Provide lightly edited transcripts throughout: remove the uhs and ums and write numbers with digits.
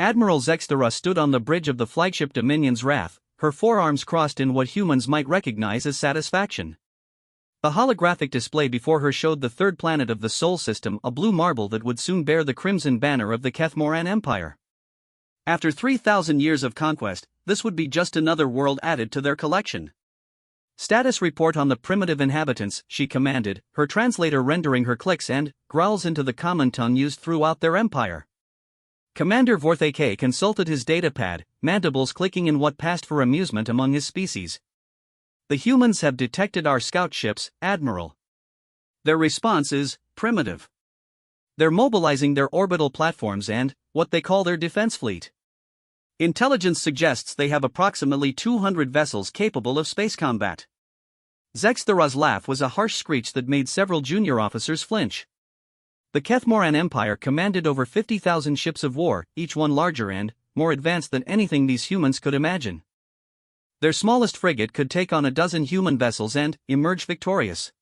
Admiral Zexthera stood on the bridge of the flagship Dominion's Wrath, her forearms crossed in what humans might recognize as satisfaction. A holographic display before her showed the third planet of the Sol system, a blue marble that would soon bear the crimson banner of the Kethmoran Empire. After 3,000 years of conquest, this would be just another world added to their collection. "Status report on the primitive inhabitants," she commanded, her translator rendering her clicks and growls into the common tongue used throughout their empire. Commander Vorthake consulted his datapad, mandibles clicking in what passed for amusement among his species. "The humans have detected our scout ships, Admiral. Their response is primitive. They're mobilizing their orbital platforms and what they call their defense fleet. Intelligence suggests they have approximately 200 vessels capable of space combat." Zexthera's laugh was a harsh screech that made several junior officers flinch. The Kethmoran Empire commanded over 50,000 ships of war, each one larger and more advanced than anything these humans could imagine. Their smallest frigate could take on a dozen human vessels and emerge victorious.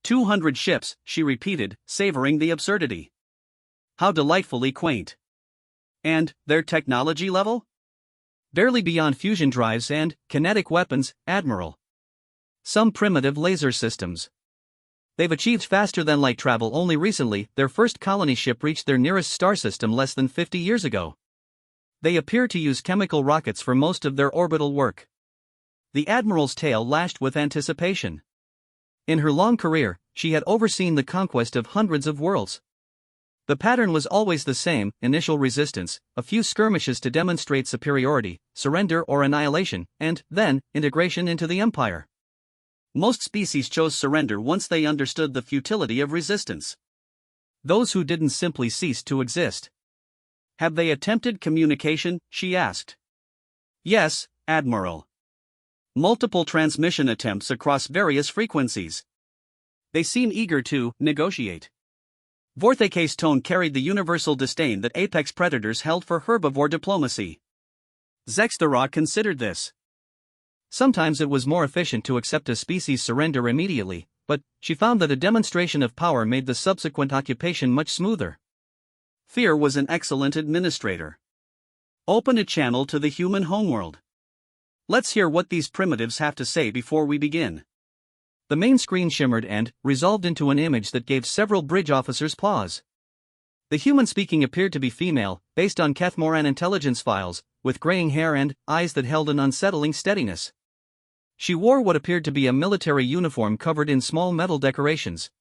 200 ships, she repeated, savoring the absurdity. How delightfully quaint. And their technology level? Barely beyond fusion drives and kinetic weapons, Admiral. Some primitive laser systems. They've achieved faster than light travel only recently. Their first colony ship reached their nearest star system less than 50 years ago. They appear to use chemical rockets for most of their orbital work. The Admiral's tail lashed with anticipation. In her long career, she had overseen the conquest of hundreds of worlds. The pattern was always the same: initial resistance, a few skirmishes to demonstrate superiority, surrender or annihilation, and then integration into the Empire. Most species chose surrender once they understood the futility of resistance. Those who didn't simply ceased to exist. "Have they attempted communication?" she asked. "Yes, Admiral. Multiple transmission attempts across various frequencies. They seem eager to negotiate." Vorthake's tone carried the universal disdain that apex predators held for herbivore diplomacy. Zexthera considered this. Sometimes it was more efficient to accept a species' surrender immediately, but she found that a demonstration of power made the subsequent occupation much smoother. Fear was an excellent administrator. Open a channel to the human homeworld. Let's hear what these primitives have to say before we begin. The main screen shimmered and resolved into an image that gave several bridge officers pause. The human speaking appeared to be female, based on Kethmoran intelligence files, with graying hair and eyes that held an unsettling steadiness. She wore what appeared to be a military uniform covered in small metal decorations.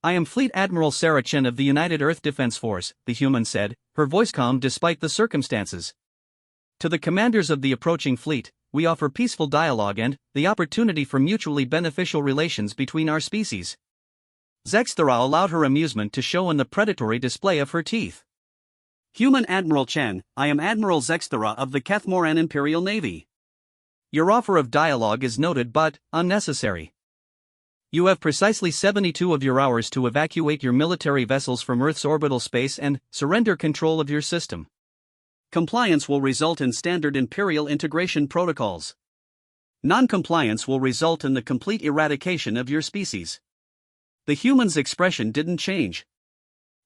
"I am Fleet Admiral Sarah Chen of the United Earth Defense Force," the human said, her voice calm despite the circumstances. "To the commanders of the approaching fleet, we offer peaceful dialogue and the opportunity for mutually beneficial relations between our species." Zexthera allowed her amusement to show in the predatory display of her teeth. "Human Admiral Chen, I am Admiral Zexthera of the Kethmoran Imperial Navy. Your offer of dialogue is noted but unnecessary. You have precisely 72 of your hours to evacuate your military vessels from Earth's orbital space and surrender control of your system. Compliance will result in standard Imperial integration protocols. Non-compliance will result in the complete eradication of your species." The human's expression didn't change.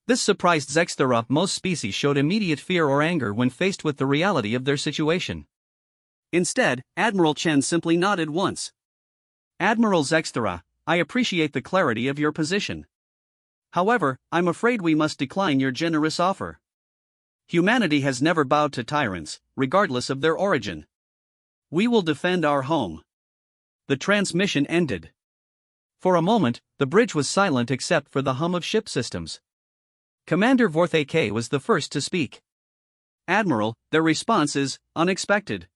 This surprised Zexthera. Most species showed immediate fear or anger when faced with the reality of their situation. Instead, Admiral Chen simply nodded once. "Admiral Zexthera, I appreciate the clarity of your position. However, I'm afraid we must decline your generous offer. Humanity has never bowed to tyrants, regardless of their origin. We will defend our home." The transmission ended. For a moment, the bridge was silent except for the hum of ship systems. Commander Vorthake was the first to speak. "Admiral, their response is unexpected.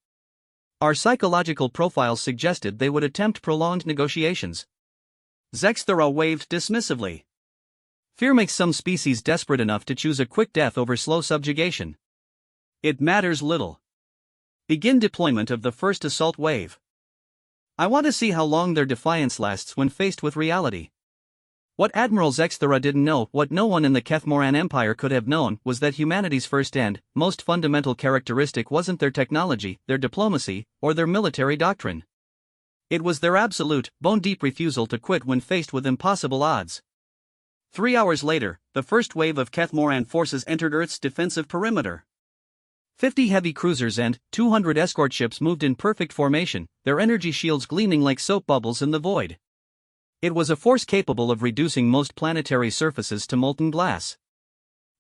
Our psychological profiles suggested they would attempt prolonged negotiations." Zexthera waved dismissively. "Fear makes some species desperate enough to choose a quick death over slow subjugation. It matters little. Begin deployment of the first assault wave. I want to see how long their defiance lasts when faced with reality." What Admiral Zexthera didn't know, what no one in the Kethmoran Empire could have known, was that humanity's first and most fundamental characteristic wasn't their technology, their diplomacy, or their military doctrine. It was their absolute, bone-deep refusal to quit when faced with impossible odds. 3 hours later, the first wave of Kethmoran forces entered Earth's defensive perimeter. 50 heavy cruisers and 200 escort ships moved in perfect formation, their energy shields gleaming like soap bubbles in the void. It was a force capable of reducing most planetary surfaces to molten glass.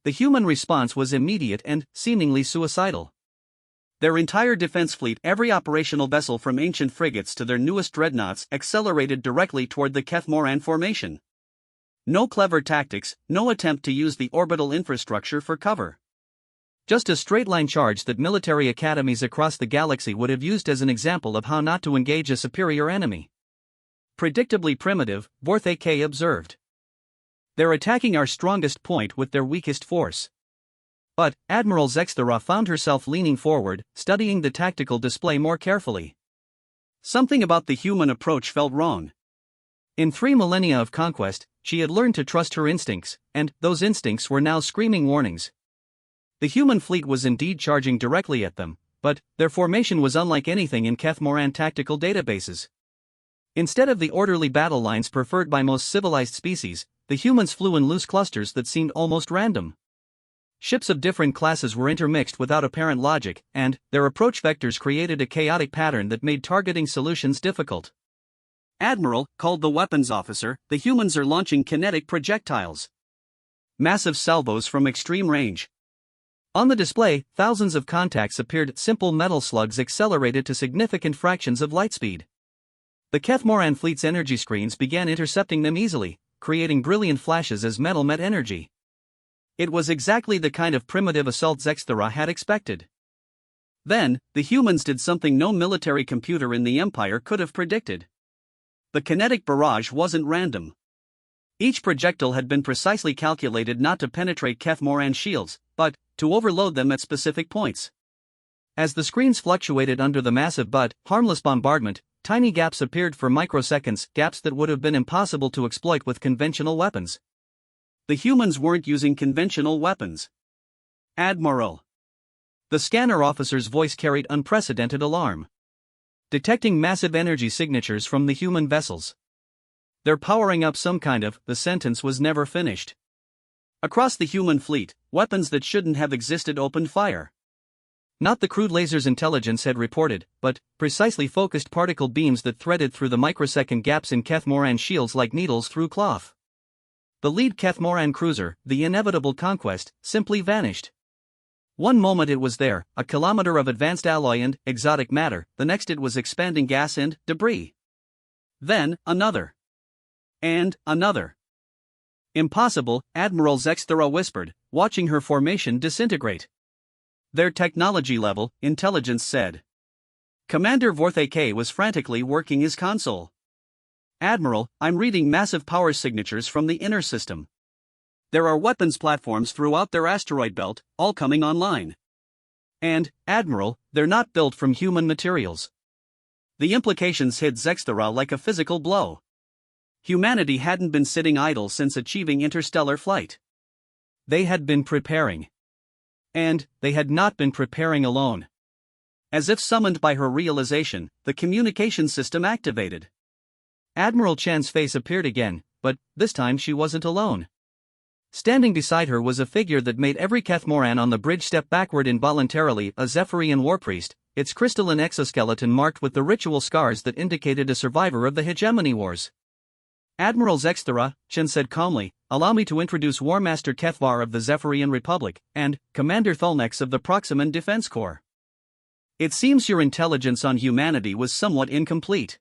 The human response was immediate and seemingly suicidal. Their entire defense fleet, every operational vessel from ancient frigates to their newest dreadnoughts, accelerated directly toward the Keth-Moran formation. No clever tactics, no attempt to use the orbital infrastructure for cover. Just a straight-line charge that military academies across the galaxy would have used as an example of how not to engage a superior enemy. Predictably primitive, Vorthe K observed. They're attacking our strongest point with their weakest force. But Admiral Zexthera found herself leaning forward, studying the tactical display more carefully. Something about the human approach felt wrong. In 3 millennia of conquest, she had learned to trust her instincts, and those instincts were now screaming warnings. The human fleet was indeed charging directly at them, but their formation was unlike anything in Keth-Moran tactical databases. Instead of the orderly battle lines preferred by most civilized species, the humans flew in loose clusters that seemed almost random. Ships of different classes were intermixed without apparent logic, and their approach vectors created a chaotic pattern that made targeting solutions difficult. Admiral, called the weapons officer, the humans are launching kinetic projectiles. Massive salvos from extreme range. On the display, thousands of contacts appeared, simple metal slugs accelerated to significant fractions of light speed. The Keth-Moran fleet's energy screens began intercepting them easily, creating brilliant flashes as metal met energy. It was exactly the kind of primitive assault Zexthera had expected. Then, the humans did something no military computer in the Empire could have predicted. The kinetic barrage wasn't random. Each projectile had been precisely calculated not to penetrate Keth-Moran shields, but to overload them at specific points. As the screens fluctuated under the massive but harmless bombardment, tiny gaps appeared for microseconds, gaps that would have been impossible to exploit with conventional weapons. The humans weren't using conventional weapons. Admiral. The scanner officer's voice carried unprecedented alarm. Detecting massive energy signatures from the human vessels. They're powering up some kind of, the sentence was never finished. Across the human fleet, weapons that shouldn't have existed opened fire. Not the crude lasers intelligence had reported, but precisely focused particle beams that threaded through the microsecond gaps in Keth-Moran shields like needles through cloth. The lead Keth-Moran cruiser, the inevitable conquest, simply vanished. One moment it was there, a kilometer of advanced alloy and exotic matter, the next it was expanding gas and debris. Then, another. And another. Impossible, Admiral Zexthera whispered, watching her formation disintegrate. Their technology level, intelligence said. Commander Vorthe K was frantically working his console. Admiral, I'm reading massive power signatures from the inner system. There are weapons platforms throughout their asteroid belt, all coming online. And, Admiral, they're not built from human materials. The implications hit Zexthera like a physical blow. Humanity hadn't been sitting idle since achieving interstellar flight. They had been preparing. And they had not been preparing alone. As if summoned by her realization, the communication system activated. Admiral Chen's face appeared again, but this time she wasn't alone. Standing beside her was a figure that made every Keth-Moran on the bridge step backward involuntarily, a Zephyrian warpriest, its crystalline exoskeleton marked with the ritual scars that indicated a survivor of the Hegemony Wars. Admiral Zexthera, Chen said calmly, allow me to introduce War Master Kethvar of the Zephyrian Republic, and Commander Tholnex of the Proximan Defense Corps. It seems your intelligence on humanity was somewhat incomplete.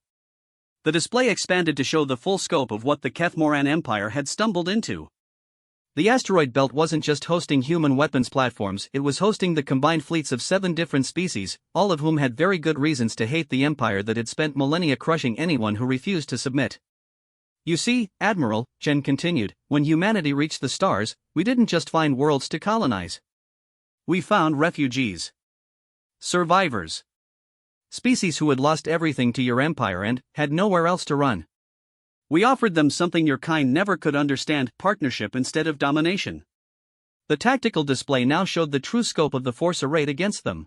The display expanded to show the full scope of what the Keth-Moran Empire had stumbled into. The asteroid belt wasn't just hosting human weapons platforms, it was hosting the combined fleets of 7 different species, all of whom had very good reasons to hate the empire that had spent millennia crushing anyone who refused to submit. You see, Admiral, Chen continued, when humanity reached the stars, we didn't just find worlds to colonize. We found refugees. Survivors. Species who had lost everything to your empire and had nowhere else to run. We offered them something your kind never could understand, partnership instead of domination. The tactical display now showed the true scope of the force arrayed against them.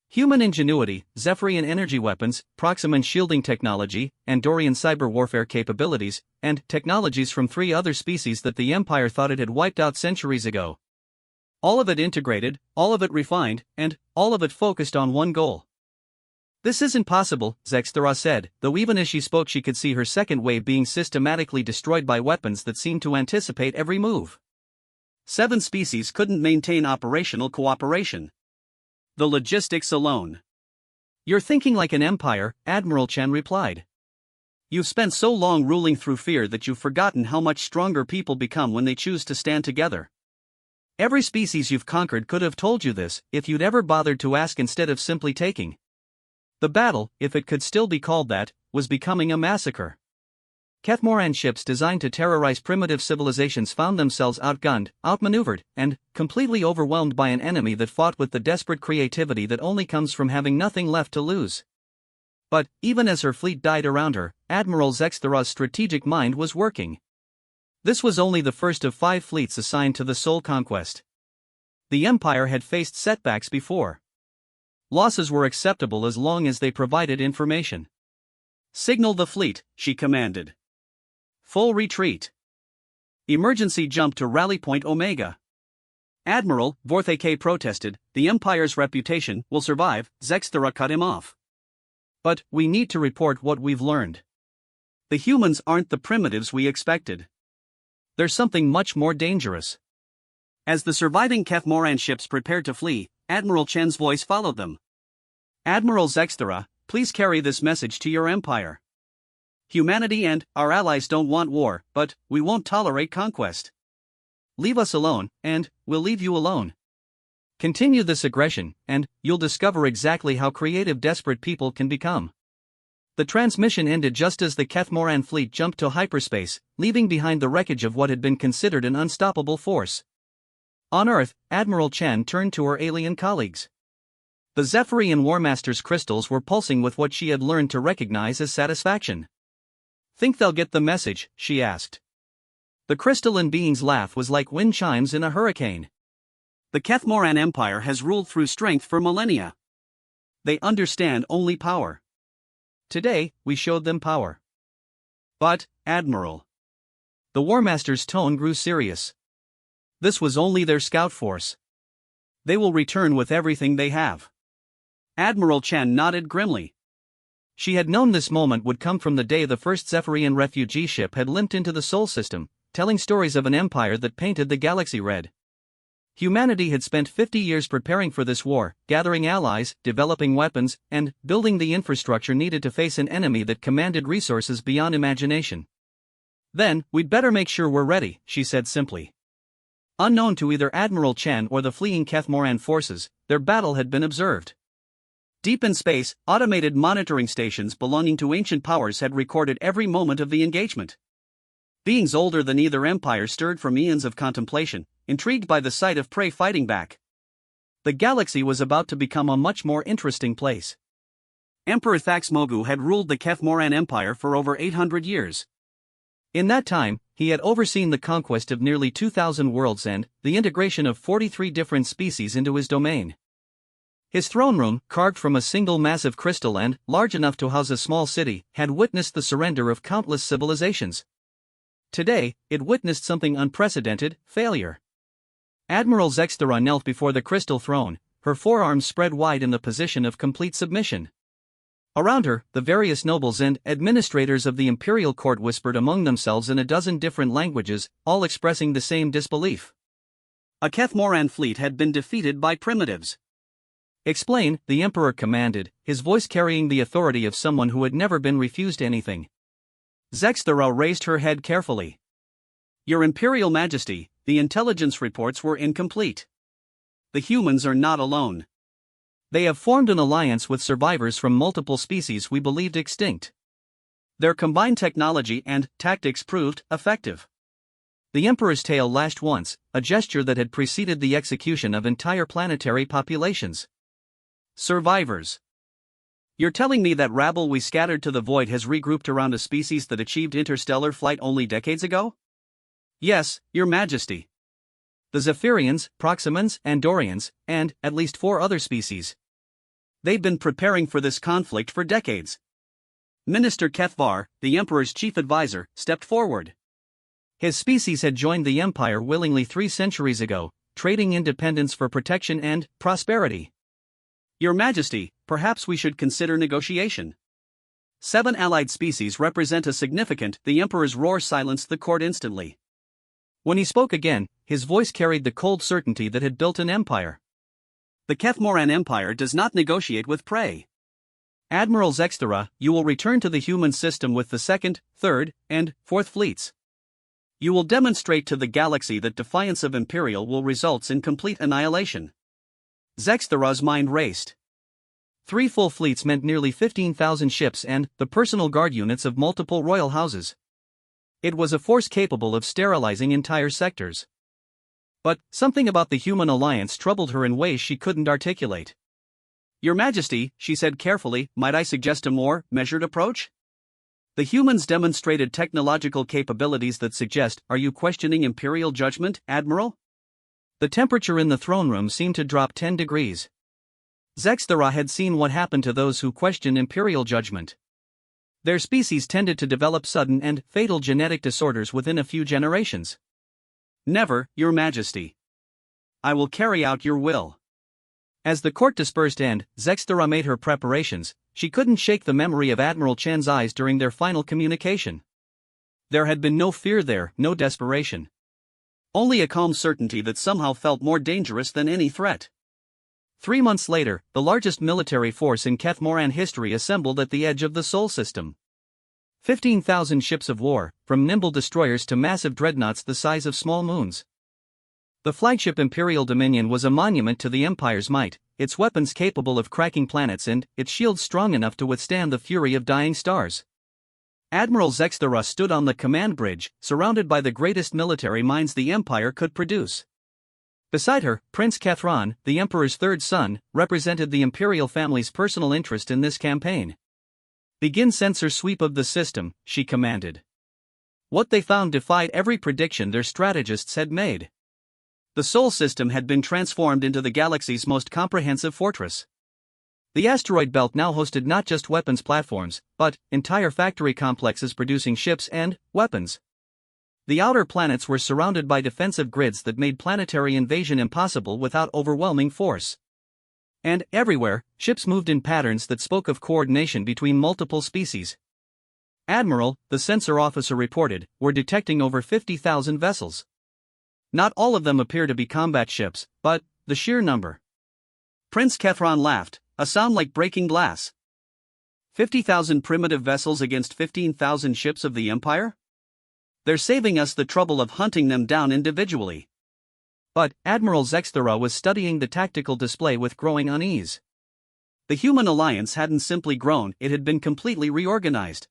Human ingenuity, Zephyrian energy weapons, Proximan shielding technology, Andorian cyber warfare capabilities, and technologies from 3 other species that the Empire thought it had wiped out centuries ago. All of it integrated, all of it refined, and all of it focused on one goal. This isn't possible, Zexthera said, though even as she spoke she could see her second wave being systematically destroyed by weapons that seemed to anticipate every move. 7 species couldn't maintain operational cooperation. The logistics alone. You're thinking like an empire, Admiral Chen replied. You've spent so long ruling through fear that you've forgotten how much stronger people become when they choose to stand together. Every species you've conquered could have told you this, if you'd ever bothered to ask instead of simply taking. The battle, if it could still be called that, was becoming a massacre. Kethmoran ships designed to terrorize primitive civilizations found themselves outgunned, outmaneuvered, and completely overwhelmed by an enemy that fought with the desperate creativity that only comes from having nothing left to lose. But, even as her fleet died around her, Admiral Zexthera's strategic mind was working. This was only the first of 5 fleets assigned to the Soul Conquest. The Empire had faced setbacks before. Losses were acceptable as long as they provided information. Signal the fleet, she commanded. Full retreat. Emergency jump to Rally Point Omega. Admiral, Vorthake protested, the Empire's reputation will survive, Zexthera cut him off. But we need to report what we've learned. The humans aren't the primitives we expected. There's something much more dangerous. As the surviving Kethmoran ships prepared to flee, Admiral Chen's voice followed them. Admiral Zexthera, please carry this message to your empire. Humanity and our allies don't want war, but we won't tolerate conquest. Leave us alone, and we'll leave you alone. Continue this aggression, and you'll discover exactly how creative desperate people can become. The transmission ended just as the Kethmoran fleet jumped to hyperspace, leaving behind the wreckage of what had been considered an unstoppable force. On Earth, Admiral Chen turned to her alien colleagues. The Zephyrian Warmaster's crystals were pulsing with what she had learned to recognize as satisfaction. Think they'll get the message, she asked. The crystalline being's laugh was like wind chimes in a hurricane. The Kethmoran Empire has ruled through strength for millennia. They understand only power. Today, we showed them power. But, Admiral. The Warmaster's tone grew serious. This was only their scout force. They will return with everything they have. Admiral Chen nodded grimly. She had known this moment would come from the day the first Zephyrian refugee ship had limped into the Sol system, telling stories of an empire that painted the galaxy red. Humanity had spent 50 years preparing for this war, gathering allies, developing weapons, and building the infrastructure needed to face an enemy that commanded resources beyond imagination. Then, we'd better make sure we're ready, she said simply. Unknown to either Admiral Chen or the fleeing Kethmoran forces, their battle had been observed. Deep in space, automated monitoring stations belonging to ancient powers had recorded every moment of the engagement. Beings older than either empire stirred from eons of contemplation, intrigued by the sight of prey fighting back. The galaxy was about to become a much more interesting place. Emperor Thaxmogu had ruled the Kethmoran Empire for over 800 years. In that time, he had overseen the conquest of nearly 2,000 worlds and the integration of 43 different species into his domain. His throne room, carved from a single massive crystal and large enough to house a small city, had witnessed the surrender of countless civilizations. Today, it witnessed something unprecedented: failure. Admiral Zexthera knelt before the crystal throne, her forearms spread wide in the position of complete submission. Around her, the various nobles and administrators of the imperial court whispered among themselves in a dozen different languages, all expressing the same disbelief. A Kethmoran fleet had been defeated by primitives. Explain, the emperor commanded, his voice carrying the authority of someone who had never been refused anything. Zexthera raised her head carefully. Your Imperial Majesty, the intelligence reports were incomplete. The humans are not alone. They have formed an alliance with survivors from multiple species we believed extinct. Their combined technology and tactics proved effective. The Emperor's tail lashed once, a gesture that had preceded the execution of entire planetary populations. Survivors. You're telling me that rabble we scattered to the void has regrouped around a species that achieved interstellar flight only decades ago? Yes, Your Majesty. The Zephyrians, Proximans, Andorians, and at least 4 other species. They've been preparing for this conflict for decades. Minister Kethvar, the Emperor's chief advisor, stepped forward. His species had joined the Empire willingly 3 centuries ago, trading independence for protection and prosperity. Your Majesty, perhaps we should consider negotiation. 7 allied species represent a significant. The Emperor's roar silenced the court instantly. When he spoke again, his voice carried the cold certainty that had built an empire. The Kethmoran Empire does not negotiate with prey. Admiral Zexthera, you will return to the human system with the 2nd, 3rd, and 4th fleets. You will demonstrate to the galaxy that defiance of Imperial will result in complete annihilation. Zexthera's mind raced. 3 full fleets meant nearly 15,000 ships and the personal guard units of multiple royal houses. It was a force capable of sterilizing entire sectors. But something about the human alliance troubled her in ways she couldn't articulate. Your Majesty, she said carefully, might I suggest a more measured approach? The humans demonstrated technological capabilities that suggest, are you questioning Imperial judgment, Admiral? The temperature in the throne room seemed to drop 10 degrees. Zexthera had seen what happened to those who question Imperial judgment. Their species tended to develop sudden and fatal genetic disorders within a few generations. Never, Your Majesty. I will carry out your will. As the court dispersed and Zexthera made her preparations, she couldn't shake the memory of Admiral Chen's eyes during their final communication. There had been no fear there, no desperation. Only a calm certainty that somehow felt more dangerous than any threat. 3 months later, the largest military force in Kethmoran history assembled at the edge of the Sol system. 15,000 ships of war, from nimble destroyers to massive dreadnoughts the size of small moons. The flagship Imperial Dominion was a monument to the Empire's might, its weapons capable of cracking planets and its shields strong enough to withstand the fury of dying stars. Admiral Zexthera stood on the command bridge, surrounded by the greatest military minds the Empire could produce. Beside her, Prince Kethran, the Emperor's 3rd son, represented the Imperial family's personal interest in this campaign. Begin sensor sweep of the system, she commanded. What they found defied every prediction their strategists had made. The Sol system had been transformed into the galaxy's most comprehensive fortress. The asteroid belt now hosted not just weapons platforms, but entire factory complexes producing ships and weapons. The outer planets were surrounded by defensive grids that made planetary invasion impossible without overwhelming force. And everywhere, ships moved in patterns that spoke of coordination between multiple species. Admiral, the sensor officer reported, were detecting over 50,000 vessels. Not all of them appear to be combat ships, but the sheer number. Prince Kethran laughed, a sound like breaking glass. 50,000 primitive vessels against 15,000 ships of the Empire? They're saving us the trouble of hunting them down individually. But Admiral Zexthera was studying the tactical display with growing unease. The human alliance hadn't simply grown, it had been completely reorganized.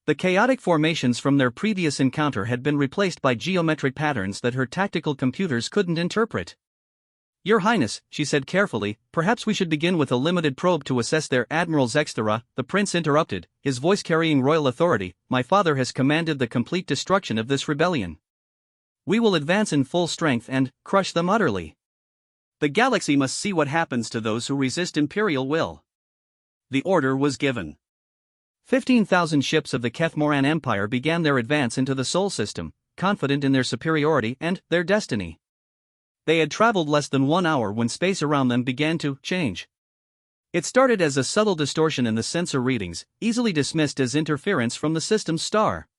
The chaotic formations from their previous encounter had been replaced by geometric patterns that her tactical computers couldn't interpret. Your Highness, she said carefully, perhaps we should begin with a limited probe to assess their. Admiral Zexthera, the prince interrupted, his voice carrying royal authority, my father has commanded the complete destruction of this rebellion. We will advance in full strength and crush them utterly. The galaxy must see what happens to those who resist Imperial will. The order was given. 15,000 ships of the Kethmoran Empire began their advance into the Sol system, confident in their superiority and their destiny. They had traveled less than 1 hour when space around them began to change. It started as a subtle distortion in the sensor readings, easily dismissed as interference from the system's star.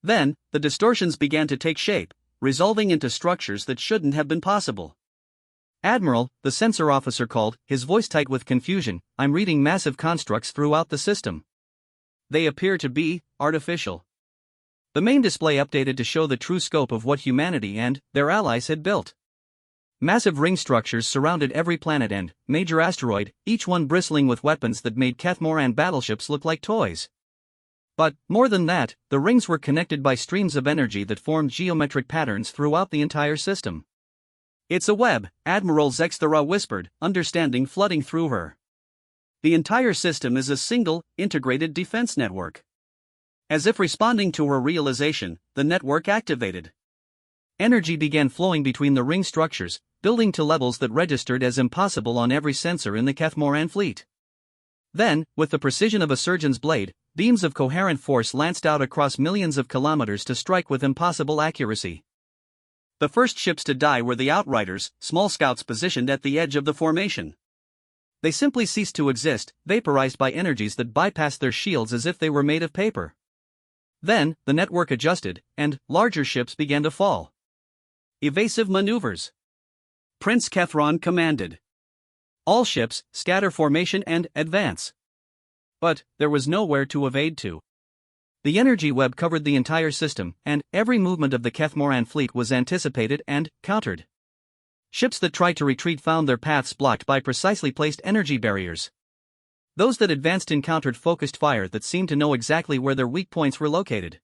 Then, the distortions began to take shape, resolving into structures that shouldn't have been possible. Admiral, the sensor officer called, his voice tight with confusion, I'm reading massive constructs throughout the system. They appear to be artificial. The main display updated to show the true scope of what humanity and their allies had built. Massive ring structures surrounded every planet and major asteroid, each one bristling with weapons that made Kethmoran battleships look like toys. But, more than that, the rings were connected by streams of energy that formed geometric patterns throughout the entire system. It's a web, Admiral Zexthera whispered, understanding flooding through her. The entire system is a single, integrated defense network. As if responding to her realization, the network activated. Energy began flowing between the ring structures, building to levels that registered as impossible on every sensor in the Kethmoran fleet. Then, with the precision of a surgeon's blade, beams of coherent force lanced out across millions of kilometers to strike with impossible accuracy. The first ships to die were the Outriders, small scouts positioned at the edge of the formation. They simply ceased to exist, vaporized by energies that bypassed their shields as if they were made of paper. Then, the network adjusted, and larger ships began to fall. Evasive maneuvers. Prince Kethron commanded. All ships, scatter formation and advance. But there was nowhere to evade to. The energy web covered the entire system, and every movement of the Kethmoran fleet was anticipated and countered. Ships that tried to retreat found their paths blocked by precisely placed energy barriers. Those that advanced encountered focused fire that seemed to know exactly where their weak points were located.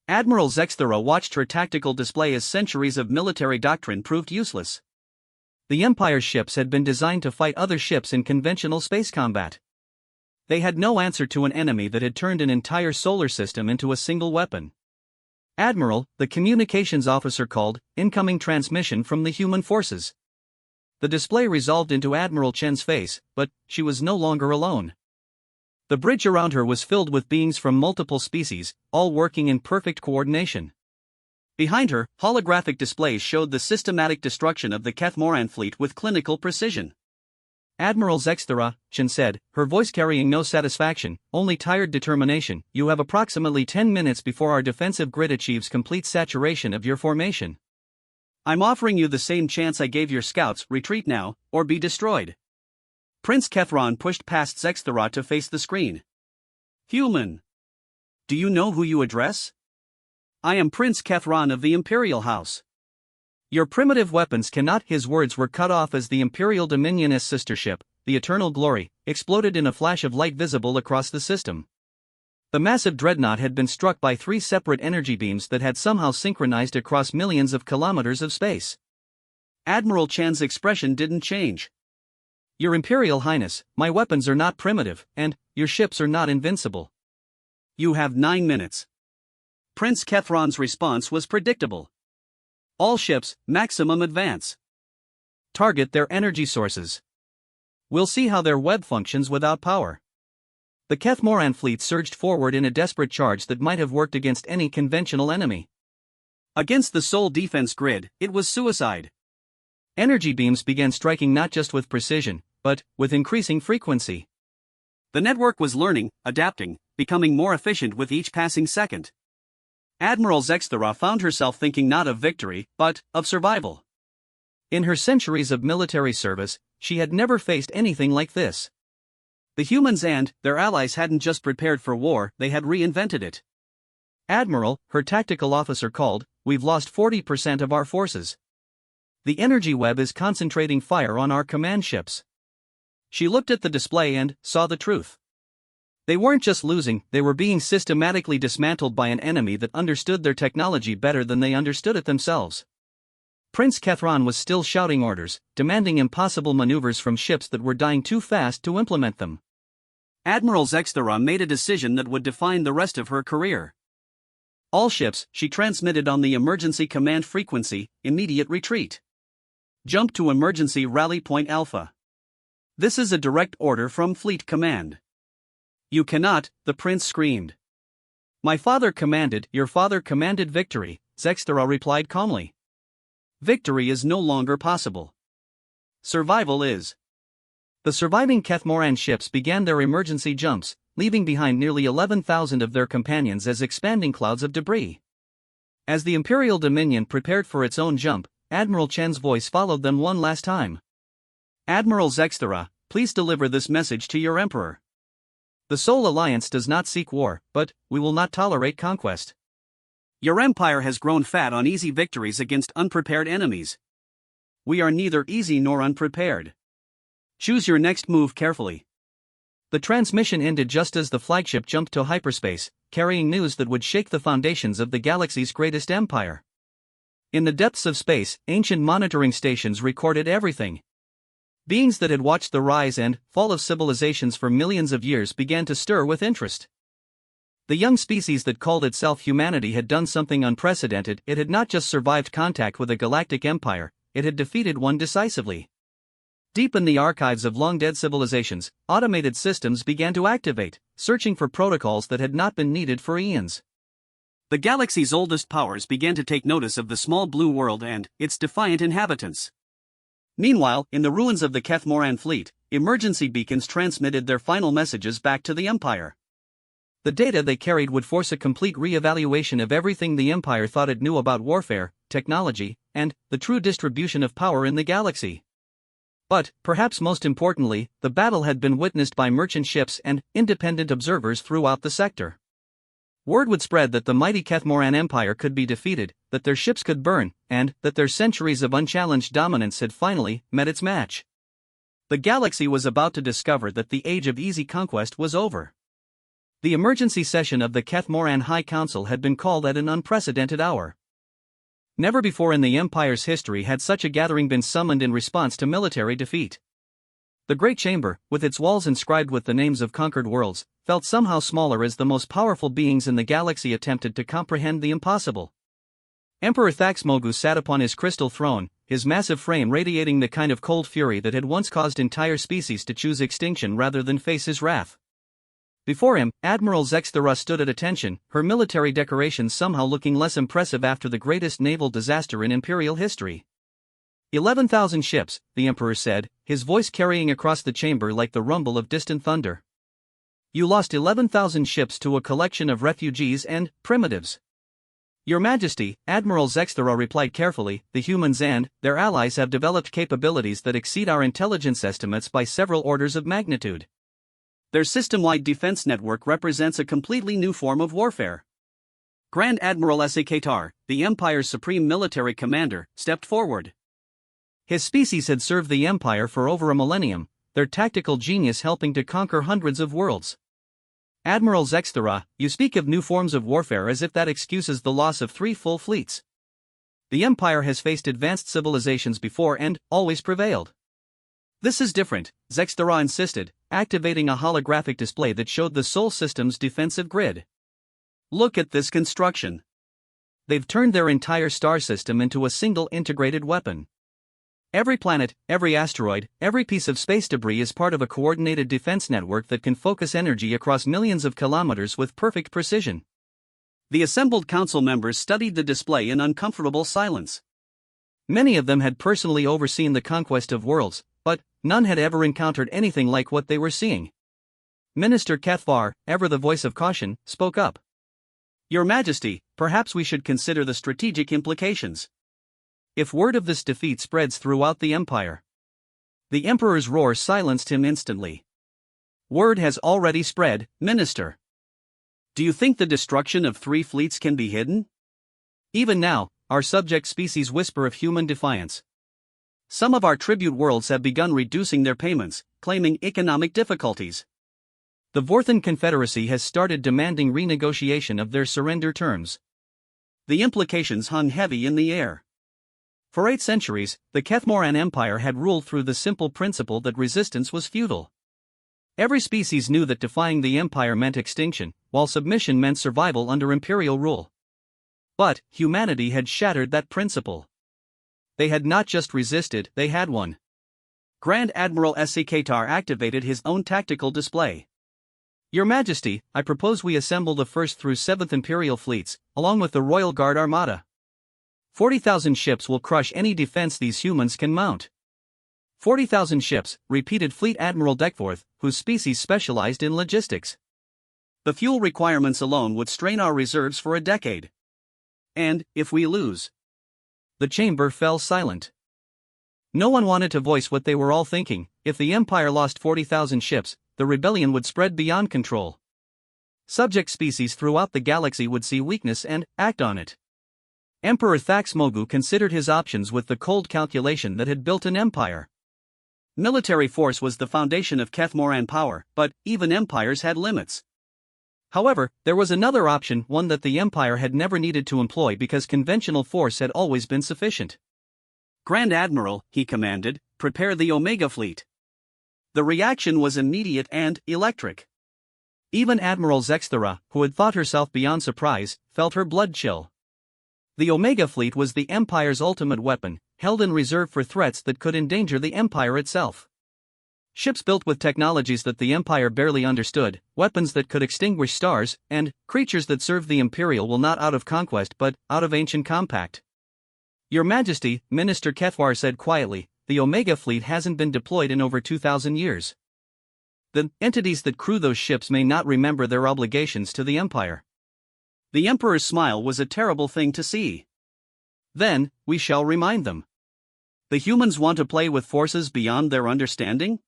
Admiral Zexthera watched her tactical display as centuries of military doctrine proved useless. The Empire's ships had been designed to fight other ships in conventional space combat. They had no answer to an enemy that had turned an entire solar system into a single weapon. "Admiral," the communications officer called, "incoming transmission from the human forces." The display resolved into Admiral Chen's face, but she was no longer alone. The bridge around her was filled with beings from multiple species, all working in perfect coordination. Behind her, holographic displays showed the systematic destruction of the Kethmoran fleet with clinical precision. "Admiral Zexthera," Chen said, her voice carrying no satisfaction, only tired determination, "you have approximately 10 minutes before our defensive grid achieves complete saturation of your formation. I'm offering you the same chance I gave your scouts: retreat now, or be destroyed." Prince Kethron pushed past Zexthera to face the screen. "Human. Do you know who you address? I am Prince Kethron of the Imperial House. Your primitive weapons cannot." His words were cut off as the Imperial Dominionist sister ship, the Eternal Glory, exploded in a flash of light visible across the system. The massive dreadnought had been struck by 3 separate energy beams that had somehow synchronized across millions of kilometers of space. Admiral Chan's expression didn't change. "Your Imperial Highness, my weapons are not primitive, and your ships are not invincible." "You have 9 minutes. Prince Kethron's response was predictable. "All ships, maximum advance. Target their energy sources. We'll see how their web functions without power." The Kethmoran fleet surged forward in a desperate charge that might have worked against any conventional enemy. Against the Sol defense grid, it was suicide. Energy beams began striking not just with precision, but with increasing frequency. The network was learning, adapting, becoming more efficient with each passing second. Admiral Zexthera found herself thinking not of victory, but of survival. In her centuries of military service, she had never faced anything like this. The humans and their allies hadn't just prepared for war, they had reinvented it. "Admiral," her tactical officer called, "we've lost 40% of our forces. The energy web is concentrating fire on our command ships." She looked at the display and saw the truth. They weren't just losing, they were being systematically dismantled by an enemy that understood their technology better than they understood it themselves. Prince Kethron was still shouting orders, demanding impossible maneuvers from ships that were dying too fast to implement them. Admiral Zexthera made a decision that would define the rest of her career. "All ships," she transmitted on the emergency command frequency, "immediate retreat. Jump to emergency rally point Alpha. This is a direct order from Fleet Command." "You cannot," the prince screamed. "My father commanded." "Your father commanded victory," Zexthera replied calmly. "Victory is no longer possible. Survival is." The surviving Kethmoran ships began their emergency jumps, leaving behind nearly 11,000 of their companions as expanding clouds of debris. As the Imperial Dominion prepared for its own jump, Admiral Chen's voice followed them one last time. "Admiral Zexthera, please deliver this message to your Emperor. The Sol Alliance does not seek war, but we will not tolerate conquest. Your empire has grown fat on easy victories against unprepared enemies. We are neither easy nor unprepared. Choose your next move carefully." The transmission ended just as the flagship jumped to hyperspace, carrying news that would shake the foundations of the galaxy's greatest empire. In the depths of space, ancient monitoring stations recorded everything. Beings that had watched the rise and fall of civilizations for millions of years began to stir with interest. The young species that called itself humanity had done something unprecedented. It had not just survived contact with a galactic empire, it had defeated one decisively. Deep in the archives of long-dead civilizations, automated systems began to activate, searching for protocols that had not been needed for eons. The galaxy's oldest powers began to take notice of the small blue world and its defiant inhabitants. Meanwhile, in the ruins of the Kethmoran fleet, emergency beacons transmitted their final messages back to the Empire. The data they carried would force a complete re-evaluation of everything the Empire thought it knew about warfare, technology, and the true distribution of power in the galaxy. But, perhaps most importantly, the battle had been witnessed by merchant ships and independent observers throughout the sector. Word would spread that the mighty Kethmoran Empire could be defeated, that their ships could burn, and that their centuries of unchallenged dominance had finally met its match. The galaxy was about to discover that the age of easy conquest was over. The emergency session of the Kethmoran High Council had been called at an unprecedented hour. Never before in the Empire's history had such a gathering been summoned in response to military defeat. The Great Chamber, with its walls inscribed with the names of conquered worlds, felt somehow smaller as the most powerful beings in the galaxy attempted to comprehend the impossible. Emperor Thaxmogu sat upon his crystal throne, his massive frame radiating the kind of cold fury that had once caused entire species to choose extinction rather than face his wrath. Before him, Admiral Zexthera stood at attention, her military decorations somehow looking less impressive after the greatest naval disaster in Imperial history. 11,000 ships, the Emperor said, his voice carrying across the chamber like the rumble of distant thunder. You lost 11,000 ships to a collection of refugees and primitives. Your Majesty, Admiral Zexthera replied carefully, the humans and their allies have developed capabilities that exceed our intelligence estimates by several orders of magnitude. Their system-wide defense network represents a completely new form of warfare. Grand Admiral Esikatar, the Empire's supreme military commander, stepped forward. His species had served the Empire for over a millennium, their tactical genius helping to conquer hundreds of worlds. Admiral Zexthera, you speak of new forms of warfare as if that excuses the loss of 3 full fleets. The Empire has faced advanced civilizations before and always prevailed. This is different, Zexthera insisted, activating a holographic display that showed the Sol system's defensive grid. Look at this construction. They've turned their entire star system into a single integrated weapon. Every planet, every asteroid, every piece of space debris is part of a coordinated defense network that can focus energy across millions of kilometers with perfect precision. The assembled council members studied the display in uncomfortable silence. Many of them had personally overseen the conquest of worlds, but none had ever encountered anything like what they were seeing. Minister Cathvar, ever the voice of caution, spoke up. Your Majesty, perhaps we should consider the strategic implications. If word of this defeat spreads throughout the Empire. The Emperor's roar silenced him instantly. Word has already spread, Minister. Do you think the destruction of 3 fleets can be hidden? Even now, our subject species whisper of human defiance. Some of our tribute worlds have begun reducing their payments, claiming economic difficulties. The Vorthan Confederacy has started demanding renegotiation of their surrender terms. The implications hung heavy in the air. For 8 centuries, the Kethmoran Empire had ruled through the simple principle that resistance was futile. Every species knew that defying the Empire meant extinction, while submission meant survival under imperial rule. But humanity had shattered that principle. They had not just resisted, they had won. Grand Admiral Esikatar activated his own tactical display. Your Majesty, I propose we assemble the 1st through 7th Imperial fleets, along with the Royal Guard Armada. 40,000 ships will crush any defense these humans can mount. 40,000 ships, repeated Fleet Admiral Deckforth, whose species specialized in logistics. The fuel requirements alone would strain our reserves for a decade. And, if we lose... The chamber fell silent. No one wanted to voice what they were all thinking. If the Empire lost 40,000 ships, the rebellion would spread beyond control. Subject species throughout the galaxy would see weakness and act on it. Emperor Thaxmogu considered his options with the cold calculation that had built an empire. Military force was the foundation of Kethmoran power, but even empires had limits. However, there was another option, one that the Empire had never needed to employ because conventional force had always been sufficient. Grand Admiral, he commanded, prepare the Omega Fleet. The reaction was immediate and electric. Even Admiral Zexthera, who had thought herself beyond surprise, felt her blood chill. The Omega Fleet was the Empire's ultimate weapon, held in reserve for threats that could endanger the Empire itself. Ships built with technologies that the Empire barely understood, weapons that could extinguish stars, and creatures that served the Imperial will not out of conquest but out of ancient compact. Your Majesty, Minister Kethwar said quietly, the Omega fleet hasn't been deployed in over 2,000 years. The entities that crew those ships may not remember their obligations to the Empire. The Emperor's smile was a terrible thing to see. Then, we shall remind them. The humans want to play with forces beyond their understanding?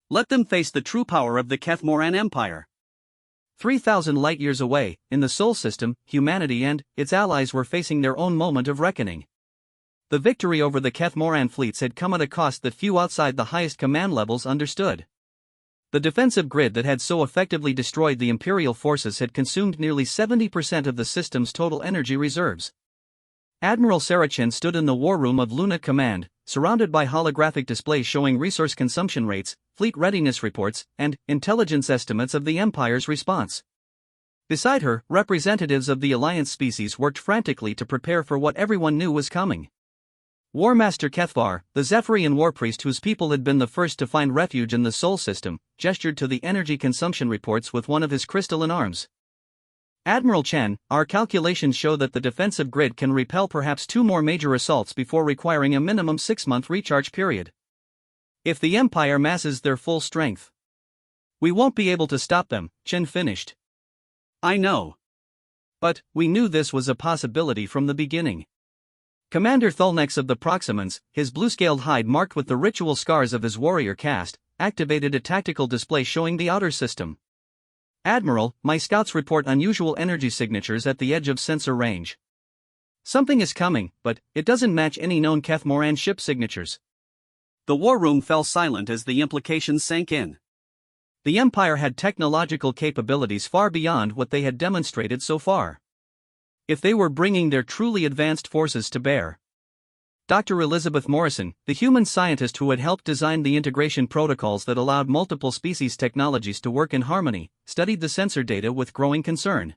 Let them face the true power of the Kethmoran Empire. 3,000 light-years away, in the Sol system, humanity and its allies were facing their own moment of reckoning. The victory over the Kethmoran fleets had come at a cost that few outside the highest command levels understood. The defensive grid that had so effectively destroyed the Imperial forces had consumed nearly 70% of the system's total energy reserves. Admiral Sarachin stood in the war room of Luna Command, surrounded by holographic displays showing resource consumption rates, fleet readiness reports, and intelligence estimates of the Empire's response. Beside her, representatives of the Alliance species worked frantically to prepare for what everyone knew was coming. War Master Kethvar, the Zephyrian war priest whose people had been the first to find refuge in the Sol system, gestured to the energy consumption reports with one of his crystalline arms. Admiral Chen, our calculations show that the defensive grid can repel perhaps 2 more major assaults before requiring a minimum 6-month recharge period. If the Empire masses their full strength, we won't be able to stop them, Chen finished. I know. But we knew this was a possibility from the beginning. Commander Thulnex of the Proximans, his blue-scaled hide marked with the ritual scars of his warrior caste, activated a tactical display showing the outer system. Admiral, my scouts report unusual energy signatures at the edge of sensor range. Something is coming, but it doesn't match any known Kethmoran ship signatures. The war room fell silent as the implications sank in. The Empire had technological capabilities far beyond what they had demonstrated so far. If they were bringing their truly advanced forces to bear. Dr. Elizabeth Morrison, the human scientist who had helped design the integration protocols that allowed multiple species technologies to work in harmony, studied the sensor data with growing concern.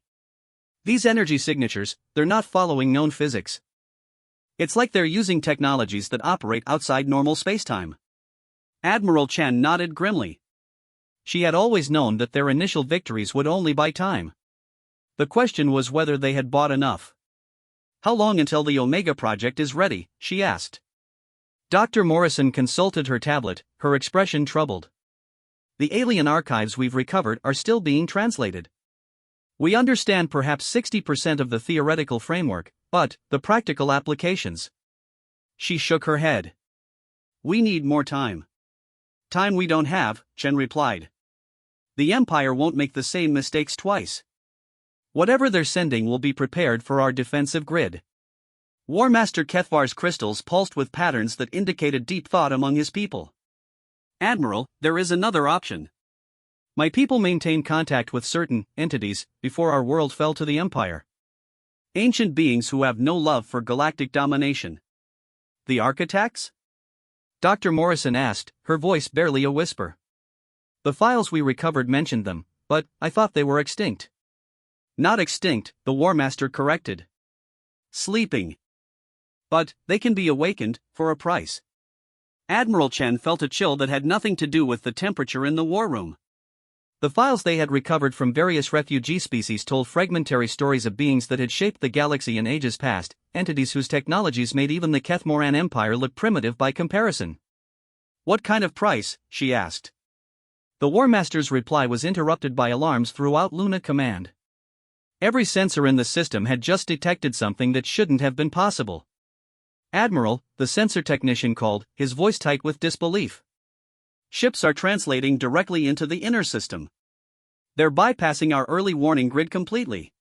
These energy signatures, they're not following known physics. It's like they're using technologies that operate outside normal spacetime. Admiral Chen nodded grimly. She had always known that their initial victories would only buy time. The question was whether they had bought enough. How long until the Omega project is ready, she asked. Dr. Morrison consulted her tablet, her expression troubled. The alien archives we've recovered are still being translated. We understand perhaps 60% of the theoretical framework, but the practical applications. She shook her head. We need more time. Time we don't have, Chen replied. The Empire won't make the same mistakes twice. Whatever they're sending will be prepared for our defensive grid. War Master Kethvar's crystals pulsed with patterns that indicated deep thought among his people. Admiral, there is another option. My people maintained contact with certain entities before our world fell to the Empire. Ancient beings who have no love for galactic domination. The architects? Dr. Morrison asked, her voice barely a whisper. The files we recovered mentioned them, but I thought they were extinct. Not extinct, the War Master corrected. Sleeping. But they can be awakened, for a price. Admiral Chen felt a chill that had nothing to do with the temperature in the war room. The files they had recovered from various refugee species told fragmentary stories of beings that had shaped the galaxy in ages past, entities whose technologies made even the Kethmoran Empire look primitive by comparison. What kind of price? She asked. The War Master's reply was interrupted by alarms throughout Luna Command. Every sensor in the system had just detected something that shouldn't have been possible. Admiral, the sensor technician called, his voice tight with disbelief. Ships are translating directly into the inner system. They're bypassing our early warning grid completely.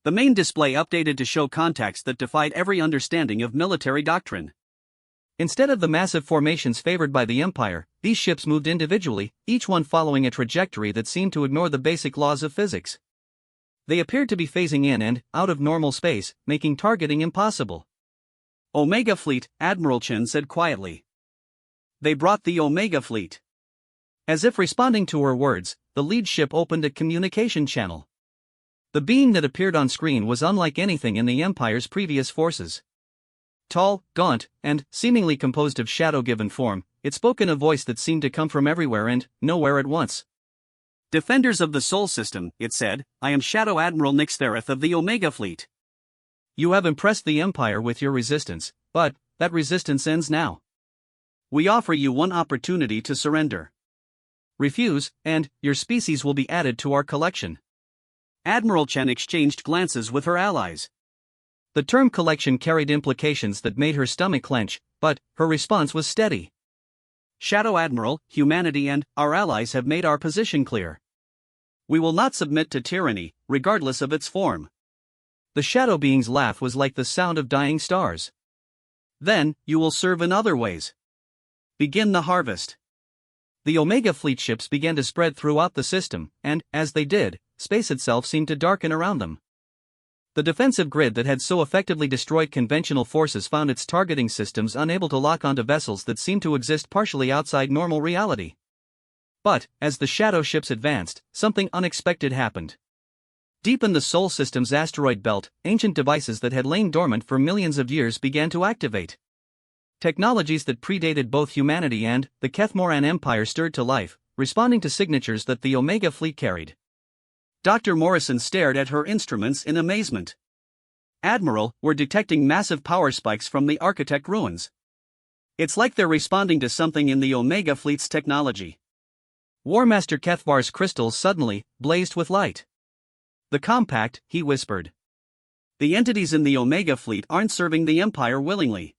The main display updated to show contacts that defied every understanding of military doctrine. Instead of the massive formations favored by the Empire, these ships moved individually, each one following a trajectory that seemed to ignore the basic laws of physics. They appeared to be phasing in and out of normal space, making targeting impossible. Omega Fleet, Admiral Chen said quietly. They brought the Omega Fleet. As if responding to her words, the lead ship opened a communication channel. The being that appeared on screen was unlike anything in the Empire's previous forces. Tall, gaunt, and seemingly composed of shadow-given form, it spoke in a voice that seemed to come from everywhere and nowhere at once. Defenders of the Sol System, it said, I am Shadow Admiral Nyxthareth of the Omega Fleet. You have impressed the Empire with your resistance, but that resistance ends now. We offer you one opportunity to surrender. Refuse, and your species will be added to our collection. Admiral Chen exchanged glances with her allies. The term collection carried implications that made her stomach clench, but her response was steady. Shadow Admiral, humanity and our allies have made our position clear. We will not submit to tyranny, regardless of its form. The shadow being's laugh was like the sound of dying stars. Then, you will serve in other ways. Begin the harvest. The Omega fleet ships began to spread throughout the system, and, as they did, space itself seemed to darken around them. The defensive grid that had so effectively destroyed conventional forces found its targeting systems unable to lock onto vessels that seemed to exist partially outside normal reality. But, as the shadow ships advanced, something unexpected happened. Deep in the Sol System's asteroid belt, ancient devices that had lain dormant for millions of years began to activate. Technologies that predated both humanity and the Kethmoran Empire stirred to life, responding to signatures that the Omega fleet carried. Dr. Morrison stared at her instruments in amazement. Admiral, we're detecting massive power spikes from the Architect ruins. It's like they're responding to something in the Omega fleet's technology. War Master Kethvar's crystals suddenly blazed with light. The compact, he whispered. The entities in the Omega fleet aren't serving the Empire willingly.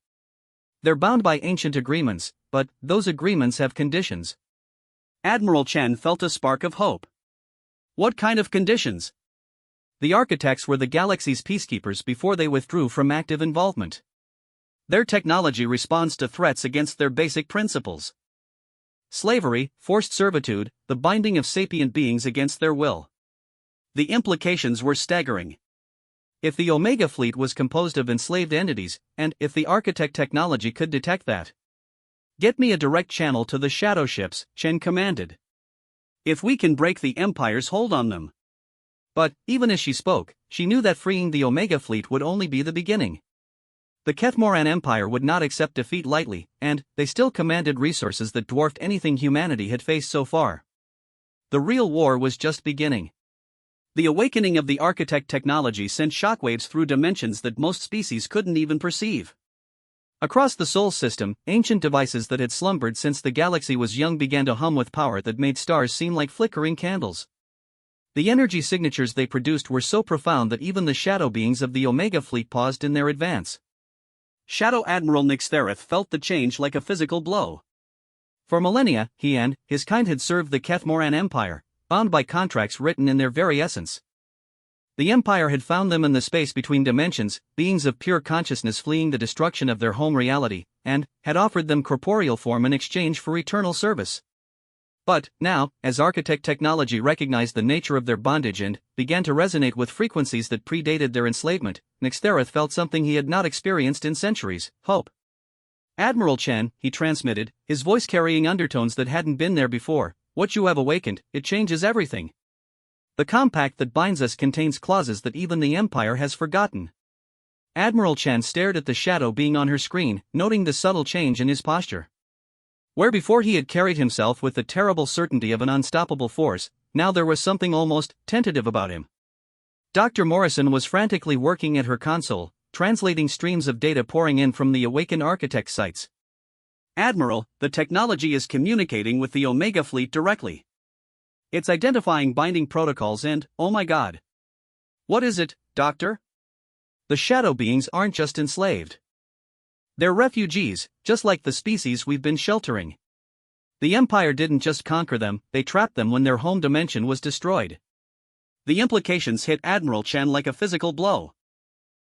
They're bound by ancient agreements, but those agreements have conditions. Admiral Chen felt a spark of hope. What kind of conditions? The architects were the galaxy's peacekeepers before they withdrew from active involvement. Their technology responds to threats against their basic principles. Slavery, forced servitude, the binding of sapient beings against their will. The implications were staggering. If the Omega fleet was composed of enslaved entities, and if the architect technology could detect that. Get me a direct channel to the shadow ships, Chen commanded. If we can break the Empire's hold on them. But, even as she spoke, she knew that freeing the Omega fleet would only be the beginning. The Kethmoran Empire would not accept defeat lightly, and they still commanded resources that dwarfed anything humanity had faced so far. The real war was just beginning. The awakening of the architect technology sent shockwaves through dimensions that most species couldn't even perceive. Across the Sol System, ancient devices that had slumbered since the galaxy was young began to hum with power that made stars seem like flickering candles. The energy signatures they produced were so profound that even the shadow beings of the Omega fleet paused in their advance. Shadow Admiral Nyxthareth felt the change like a physical blow. For millennia, he and his kind had served the Kethmoran Empire, bound by contracts written in their very essence. The Empire had found them in the space between dimensions, beings of pure consciousness fleeing the destruction of their home reality, and had offered them corporeal form in exchange for eternal service. But, now, as architect technology recognized the nature of their bondage and began to resonate with frequencies that predated their enslavement, Nyxthareth felt something he had not experienced in centuries: hope. Admiral Chen, he transmitted, his voice carrying undertones that hadn't been there before, what you have awakened, it changes everything. The compact that binds us contains clauses that even the Empire has forgotten. Admiral Chen stared at the shadow being on her screen, noting the subtle change in his posture. Where before he had carried himself with the terrible certainty of an unstoppable force, now there was something almost tentative about him. Dr. Morrison was frantically working at her console, translating streams of data pouring in from the awakened architect sites. Admiral, the technology is communicating with the Omega fleet directly. It's identifying binding protocols and, oh my god. What is it, Doctor? The shadow beings aren't just enslaved. They're refugees, just like the species we've been sheltering. The Empire didn't just conquer them, they trapped them when their home dimension was destroyed. The implications hit Admiral Chen like a physical blow.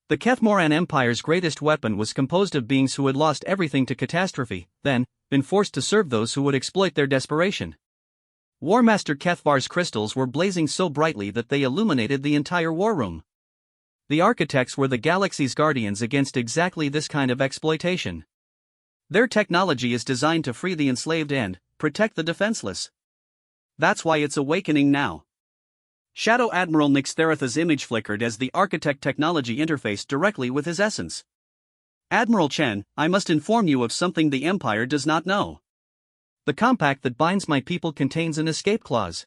The Kethmoran Empire's greatest weapon was composed of beings who had lost everything to catastrophe, then, been forced to serve those who would exploit their desperation. War Master Kethvar's crystals were blazing so brightly that they illuminated the entire war room. The architects were the galaxy's guardians against exactly this kind of exploitation. Their technology is designed to free the enslaved and protect the defenseless. That's why it's awakening now. Shadow Admiral Nyxthareth's image flickered as the architect technology interfaced directly with his essence. Admiral Chen, I must inform you of something the Empire does not know. The compact that binds my people contains an escape clause.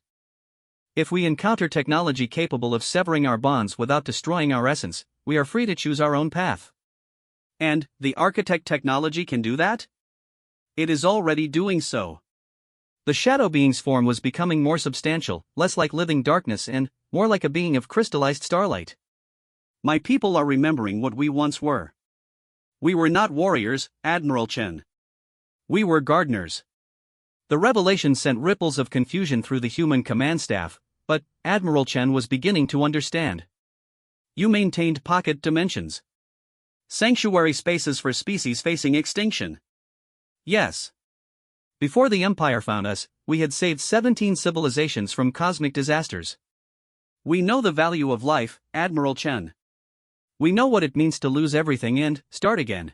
If we encounter technology capable of severing our bonds without destroying our essence, we are free to choose our own path. And the architect technology can do that? It is already doing so. The shadow being's form was becoming more substantial, less like living darkness and more like a being of crystallized starlight. My people are remembering what we once were. We were not warriors, Admiral Chen. We were gardeners. The revelation sent ripples of confusion through the human command staff, but Admiral Chen was beginning to understand. You maintained pocket dimensions. Sanctuary spaces for species facing extinction. Yes. Before the Empire found us, we had saved 17 civilizations from cosmic disasters. We know the value of life, Admiral Chen. We know what it means to lose everything and start again.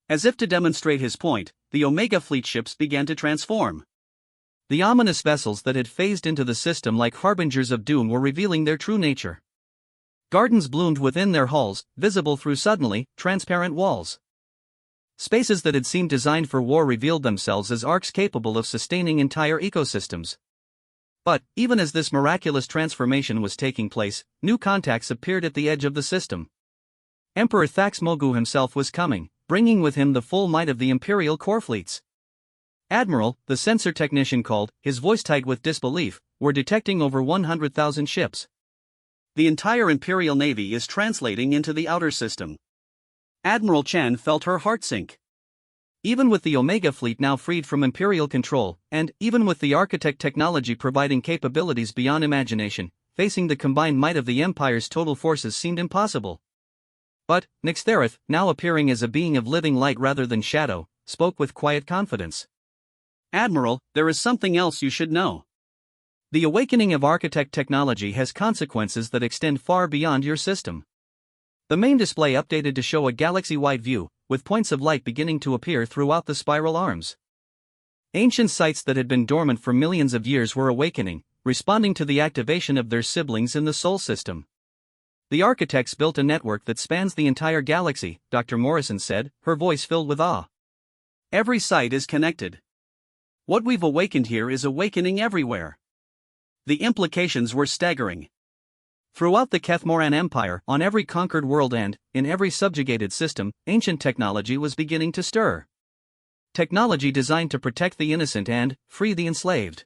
As if to demonstrate his point, the Omega fleet ships began to transform. The ominous vessels that had phased into the system like harbingers of doom were revealing their true nature. Gardens bloomed within their hulls, visible through suddenly transparent walls. Spaces that had seemed designed for war revealed themselves as arcs capable of sustaining entire ecosystems. But, even as this miraculous transformation was taking place, new contacts appeared at the edge of the system. Emperor Thaxmogu himself was coming, bringing with him the full might of the Imperial core fleets. Admiral, the sensor technician called, his voice tight with disbelief, were detecting over 100,000 ships. The entire Imperial Navy is translating into the outer system. Admiral Chen felt her heart sink. Even with the Omega fleet now freed from Imperial control, and even with the architect technology providing capabilities beyond imagination, facing the combined might of the Empire's total forces seemed impossible. But Nyxthareth, now appearing as a being of living light rather than shadow, spoke with quiet confidence. Admiral, there is something else you should know. The awakening of architect technology has consequences that extend far beyond your system. The main display updated to show a galaxy-wide view, with points of light beginning to appear throughout the spiral arms. Ancient sites that had been dormant for millions of years were awakening, responding to the activation of their siblings in the Sol system. The architects built a network that spans the entire galaxy, Dr. Morrison said, her voice filled with awe. Every site is connected. What we've awakened here is awakening everywhere. The implications were staggering. Throughout the Kethmoran Empire, on every conquered world and, in every subjugated system, ancient technology was beginning to stir. Technology designed to protect the innocent and free the enslaved.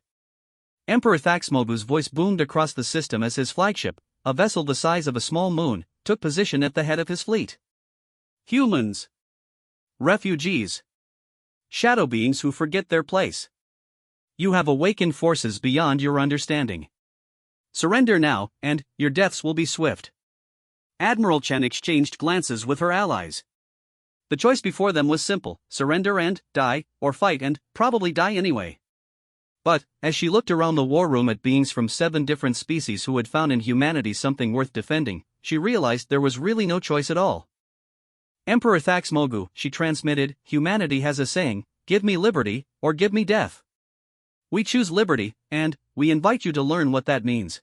Emperor Thaxmogu's voice boomed across the system as his flagship, a vessel the size of a small moon, took position at the head of his fleet. Humans. Refugees. Shadow beings who forget their place. You have awakened forces beyond your understanding. Surrender now, and your deaths will be swift. Admiral Chen exchanged glances with her allies. The choice before them was simple: surrender and die, or fight and probably die anyway. But, as she looked around the war room at beings from 7 different species who had found in humanity something worth defending, she realized there was really no choice at all. Emperor Thaxmogu, she transmitted, humanity has a saying, give me liberty, or give me death. We choose liberty, and we invite you to learn what that means.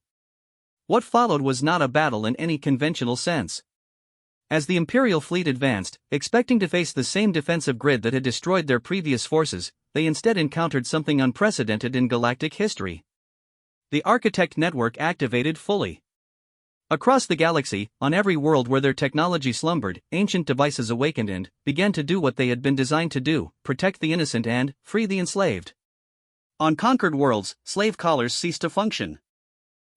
What followed was not a battle in any conventional sense. As the Imperial fleet advanced, expecting to face the same defensive grid that had destroyed their previous forces, they instead encountered something unprecedented in galactic history. The Architect Network activated fully. Across the galaxy, on every world where their technology slumbered, ancient devices awakened and began to do what they had been designed to do: protect the innocent and free the enslaved. On conquered worlds, slave collars ceased to function.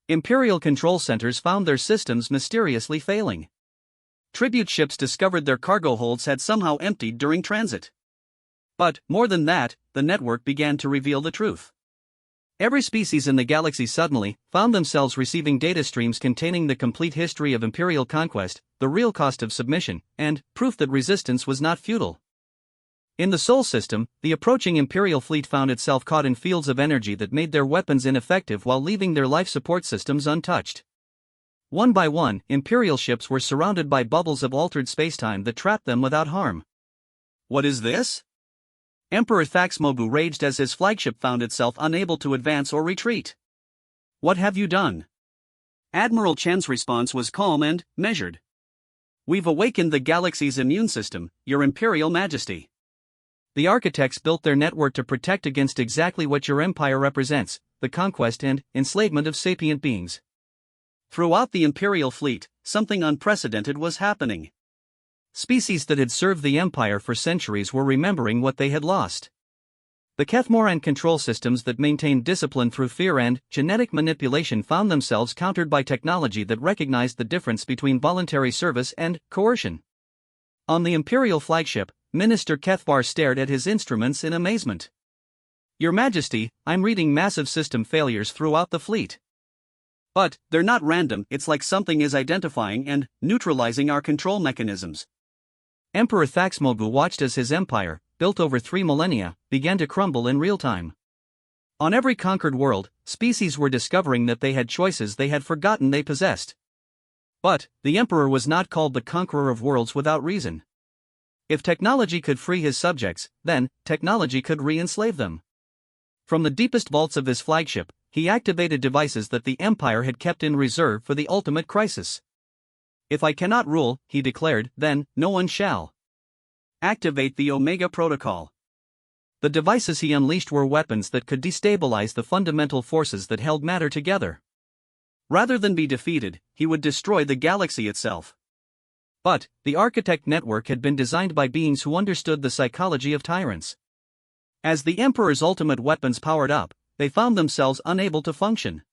Imperial control centers found their systems mysteriously failing. Tribute ships discovered their cargo holds had somehow emptied during transit. But, more than that, the network began to reveal the truth. Every species in the galaxy suddenly found themselves receiving data streams containing the complete history of Imperial conquest, the real cost of submission, and proof that resistance was not futile. In the Sol system, the approaching Imperial fleet found itself caught in fields of energy that made their weapons ineffective while leaving their life support systems untouched. One by one, Imperial ships were surrounded by bubbles of altered spacetime that trapped them without harm. What is this? Emperor Thaxmogu raged as his flagship found itself unable to advance or retreat. What have you done? Admiral Chen's response was calm and measured. We've awakened the galaxy's immune system, Your Imperial Majesty. The architects built their network to protect against exactly what your empire represents: the conquest and enslavement of sapient beings. Throughout the Imperial fleet, something unprecedented was happening. Species that had served the empire for centuries were remembering what they had lost. The Kethmoran control systems that maintained discipline through fear and genetic manipulation found themselves countered by technology that recognized the difference between voluntary service and coercion. On the Imperial flagship, Minister Kethvar stared at his instruments in amazement. "Your Majesty, I'm reading massive system failures throughout the fleet." "But they're not random, it's like something is identifying and neutralizing our control mechanisms." Emperor Thaxmogu watched as his empire, built over 3 millennia, began to crumble in real time. On every conquered world, species were discovering that they had choices they had forgotten they possessed. But the emperor was not called the conqueror of worlds without reason. If technology could free his subjects, then technology could re-enslave them. From the deepest vaults of his flagship, he activated devices that the empire had kept in reserve for the ultimate crisis. "If I cannot rule," he declared, "then no one shall." Activate the Omega Protocol. The devices he unleashed were weapons that could destabilize the fundamental forces that held matter together. Rather than be defeated, he would destroy the galaxy itself. But the architect network had been designed by beings who understood the psychology of tyrants. As the Emperor's ultimate weapons powered up, they found themselves unable to function.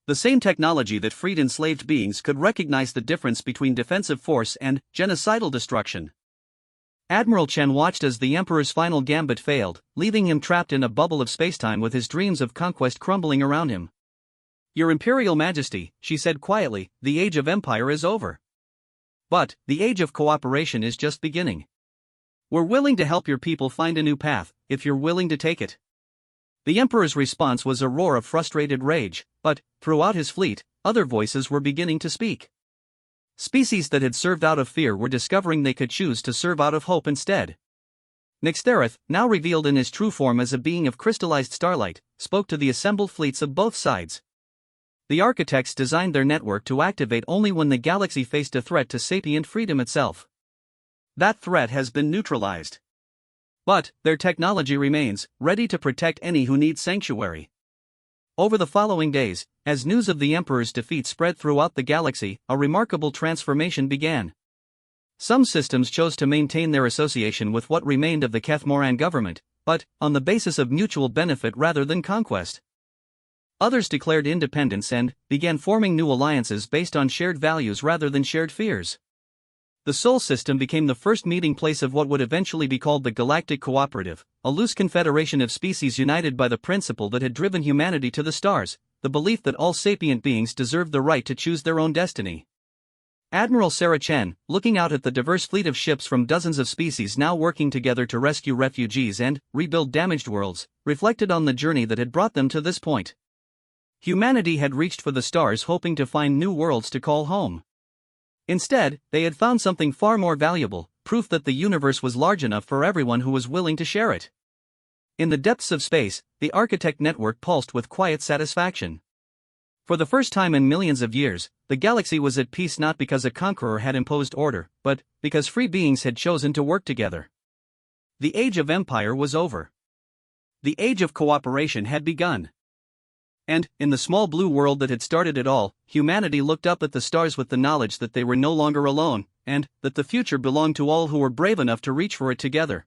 The same technology that freed enslaved beings could recognize the difference between defensive force and genocidal destruction. Admiral Chen watched as the Emperor's final gambit failed, leaving him trapped in a bubble of spacetime with his dreams of conquest crumbling around him. "Your Imperial Majesty," she said quietly, "the age of empire is over. But the age of cooperation is just beginning. We're willing to help your people find a new path, if you're willing to take it." The Emperor's response was a roar of frustrated rage, but throughout his fleet, other voices were beginning to speak. Species that had served out of fear were discovering they could choose to serve out of hope instead. Nixtherith, now revealed in his true form as a being of crystallized starlight, spoke to the assembled fleets of both sides. The architects designed their network to activate only when the galaxy faced a threat to sapient freedom itself. That threat has been neutralized. But their technology remains, ready to protect any who need sanctuary. Over the following days, as news of the Emperor's defeat spread throughout the galaxy, a remarkable transformation began. Some systems chose to maintain their association with what remained of the Kethmoran government, but on the basis of mutual benefit rather than conquest. Others declared independence and began forming new alliances based on shared values rather than shared fears. The Sol system became the first meeting place of what would eventually be called the Galactic Cooperative, a loose confederation of species united by the principle that had driven humanity to the stars, the belief that all sapient beings deserved the right to choose their own destiny. Admiral Sarah Chen, looking out at the diverse fleet of ships from dozens of species now working together to rescue refugees and rebuild damaged worlds, reflected on the journey that had brought them to this point. Humanity had reached for the stars hoping to find new worlds to call home. Instead, they had found something far more valuable, proof that the universe was large enough for everyone who was willing to share it. In the depths of space, the architect network pulsed with quiet satisfaction. For the first time in millions of years, the galaxy was at peace not because a conqueror had imposed order, but because free beings had chosen to work together. The age of empire was over. The age of cooperation had begun. And, in the small blue world that had started it all, humanity looked up at the stars with the knowledge that they were no longer alone, and that the future belonged to all who were brave enough to reach for it together.